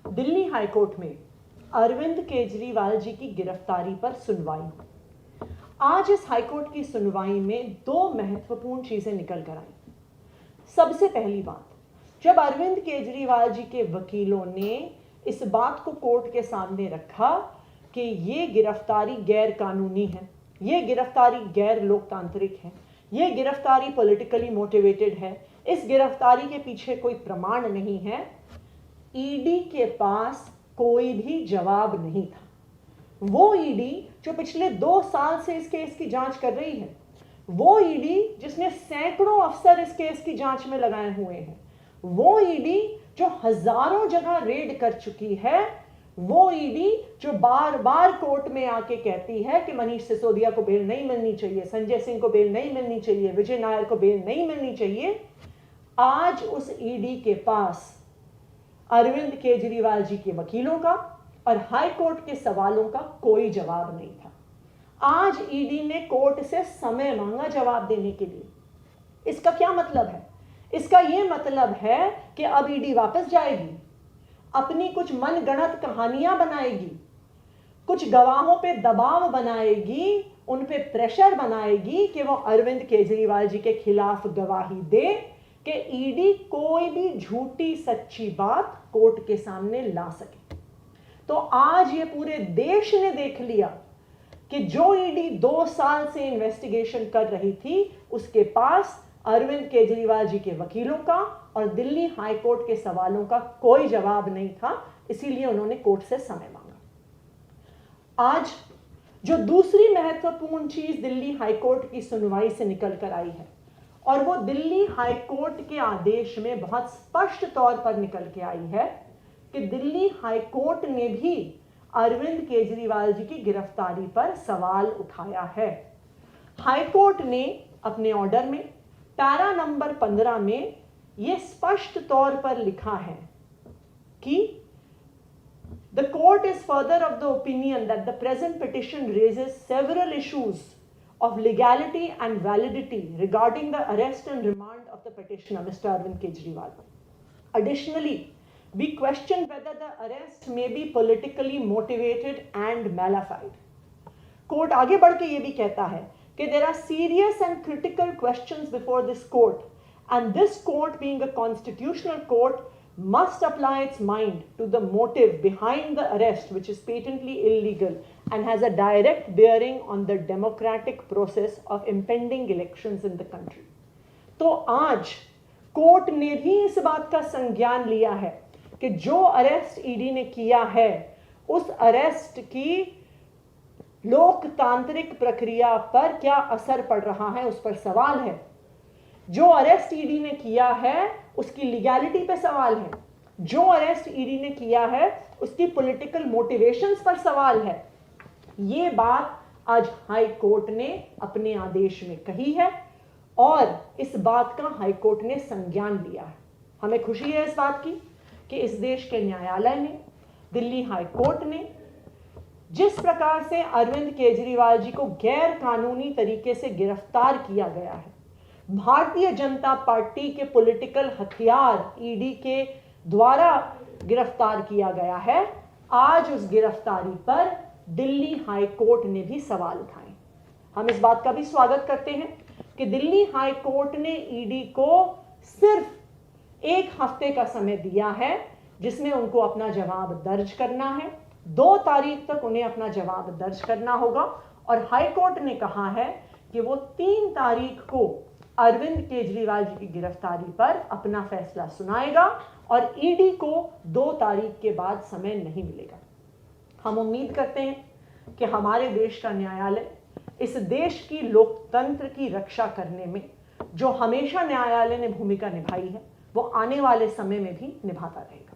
Delhi high court में अरविंद केजरीवाल जी की गिरफ्तारी पर सुनवाई हुई। आज इस हाईकोर्ट की सुनवाई में दो महत्वपूर्ण चीजें निकल कर आई। सबसे पहली बात, जब अरविंद केजरीवाल जी के वकीलों ने इस बात को कोर्ट के सामने रखा कि ये गिरफ्तारी गैर कानूनी है, ये गिरफ्तारी गैर लोकतांत्रिक है, ये गिरफ्तारी पॉलिटिकली मोटिवेटेड है, इस गिरफ्तारी के पीछे कोई प्रमाण नहीं है, ईडी के पास कोई भी जवाब नहीं था। वो ईडी जो पिछले 2 साल से इस केस की जांच कर रही है, वो ईडी जिसने सैकड़ों अफसर इस केस की जांच में लगाए हुए हैं, वो ईडी जो हजारों जगह रेड कर चुकी है, वो ईडी जो बार बार कोर्ट में आके कहती है कि मनीष सिसोदिया को बेल नहीं मिलनी चाहिए, संजय सिंह को बेल नहीं मिलनी चाहिए, विजय नायर को बेल नहीं मिलनी चाहिए, आज उस ईडी के पास अरविंद केजरीवाल जी के वकीलों का और हाई कोर्ट के सवालों का कोई जवाब नहीं था। आज ईडी ने कोर्ट से समय मांगा जवाब देने के लिए। इसका क्या मतलब है? इसका यह मतलब है कि अब ईडी वापस जाएगी, अपनी कुछ मनगढ़ंत कहानियां बनाएगी, कुछ गवाहों पे दबाव बनाएगी, उन पे प्रेशर बनाएगी कि वो अरविंद केजरीवाल जी के खिलाफ गवाही दे कि ईडी कोई भी झूठी सच्ची बात कोर्ट के सामने ला सके। तो आज ये पूरे देश ने देख लिया कि जो ईडी 2 साल से इन्वेस्टिगेशन कर रही थी, उसके पास अरविंद केजरीवाल जी के वकीलों का और दिल्ली हाई कोर्ट के सवालों का कोई जवाब नहीं था, इसीलिए उन्होंने कोर्ट से समय मांगा। आज जो दूसरी महत्वपूर्ण चीज दिल्ली हाई कोर्ट की सुनवाई से निकल कर आई है, और वो दिल्ली हाई कोर्ट के आदेश में बहुत स्पष्ट तौर पर निकल के आई है कि दिल्ली हाई कोर्ट ने भी अरविंद केजरीवाल जी की गिरफ्तारी पर सवाल उठाया है। हाई कोर्ट ने अपने ऑर्डर में पैरा नंबर 15 में यह स्पष्ट तौर पर लिखा है कि the court is further of the opinion that the present petition raises several issues of legality and validity regarding the arrest and remand of the petitioner, Mr. Arvind Kejriwal. Additionally, we question whether the arrest may be politically motivated and malafide. Court आगे बढ़ के ये भी कहता है कि there are serious and critical questions before this court, and this court, being a constitutional court, must apply its mind to the motive behind the arrest, which is patently illegal and has a direct bearing on the democratic process of impending elections in the country. तो आज court ने भी इस बात का संज्ञान लिया है कि जो अरेस्ट ईडी ने किया है, उस अरेस्ट की लोकतांत्रिक प्रक्रिया पर क्या असर पड़ रहा है, उस पर सवाल है। जो अरेस्ट ईडी ने किया है उसकी लीगैलिटी पे सवाल है, जो अरेस्ट ईडी ने किया है उसकी पॉलिटिकल मोटिवेशंस पर सवाल है। ये बात आज हाई कोर्ट ने अपने आदेश में कही है और इस बात का हाई कोर्ट ने संज्ञान लिया है। हमें खुशी है इस बात की कि इस देश के न्यायालय ने, दिल्ली हाई कोर्ट ने जिस प्रकार से अरविंद केजरीवाल जी को गैर कानूनी तरीके से गिरफ्तार किया गया है, भारतीय जनता पार्टी के पॉलिटिकल हथियार ईडी के द्वारा गिरफ्तार किया गया है, आज उस गिरफ्तारी पर दिल्ली हाई कोर्ट ने भी सवाल उठाए। हम इस बात का भी स्वागत करते हैं कि दिल्ली हाई कोर्ट ने ईडी को सिर्फ 1 हफ्ते का समय दिया है जिसमें उनको अपना जवाब दर्ज करना है। 2 तारीख तक उन्हें अपना जवाब दर्ज करना होगा और हाई कोर्ट ने कहा है कि वो 3 तारीख को अरविंद केजरीवाल जी की गिरफ्तारी पर अपना फैसला सुनाएगा और ईडी को 2 तारीख के बाद समय नहीं मिलेगा। हम उम्मीद करते हैं कि हमारे देश का न्यायालय इस देश की लोकतंत्र की रक्षा करने में जो हमेशा न्यायालय ने भूमिका निभाई है, वो आने वाले समय में भी निभाता रहेगा।